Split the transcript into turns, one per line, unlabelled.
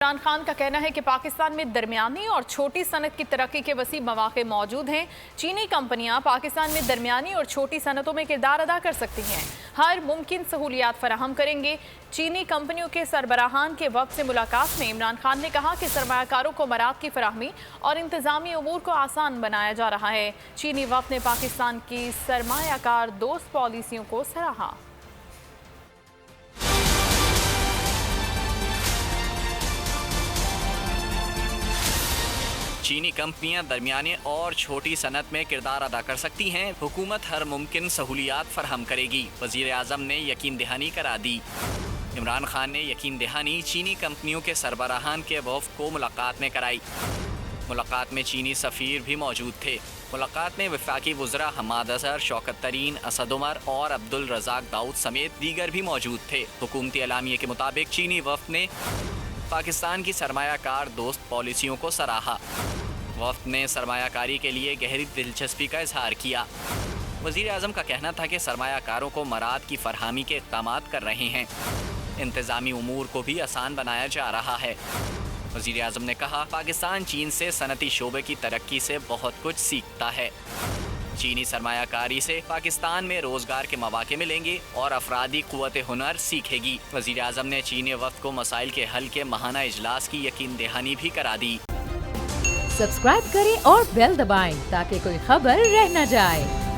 عمران خان کا کہنا ہے کہ پاکستان میں درمیانی اور چھوٹی صنعت کی ترقی کے وسیع مواقع موجود ہیں۔ چینی کمپنیاں پاکستان میں درمیانی اور چھوٹی صنعتوں میں کردار ادا کر سکتی ہیں، ہر ممکن سہولیات فراہم کریں گے۔ چینی کمپنیوں کے سربراہان کے وقت سے ملاقات میں عمران خان نے کہا کہ سرمایہ کاروں کو مراعات کی فراہمی اور انتظامی امور کو آسان بنایا جا رہا ہے۔ چینی وفد نے پاکستان کی سرمایہ کار دوست پالیسیوں کو سراہا۔
چینی کمپنیاں درمیانے اور چھوٹی صنعت میں کردار ادا کر سکتی ہیں، حکومت ہر ممکن سہولیات فراہم کرے گی، وزیر اعظم نے یقین دہانی کرا دی۔ عمران خان نے یقین دہانی چینی کمپنیوں کے سربراہان کے وفد کو ملاقات میں کرائی۔ ملاقات میں چینی سفیر بھی موجود تھے۔ ملاقات میں وفاقی وزراء حماد اظہر، شوکت ترین، اسد عمر اور عبدالرزاق داؤد سمیت دیگر بھی موجود تھے۔ حکومتی اعلامیے کے مطابق چینی وفد نے پاکستان کی سرمایہ کار دوست پالیسیوں کو سراہا۔ وفد نے سرمایہ کاری کے لیے گہری دلچسپی کا اظہار کیا۔ وزیر اعظم کا کہنا تھا کہ سرمایہ کاروں کو مراعات کی فراہمی کے اقدامات کر رہے ہیں، انتظامی امور کو بھی آسان بنایا جا رہا ہے۔ وزیر اعظم نے کہا، پاکستان چین سے صنعتی شعبے کی ترقی سے بہت کچھ سیکھتا ہے۔ چینی سرمایہ کاری سے پاکستان میں روزگار کے مواقع ملیں گے اور افرادی قوت ہنر سیکھے گی۔ وزیر اعظم نے چینی وفد کو مسائل کے حل کے ماہانہ اجلاس کی یقین دہانی بھی کرا دی۔
سبسکرائب کریں اور بیل دبائیں تاکہ کوئی خبر رہ نہ جائے۔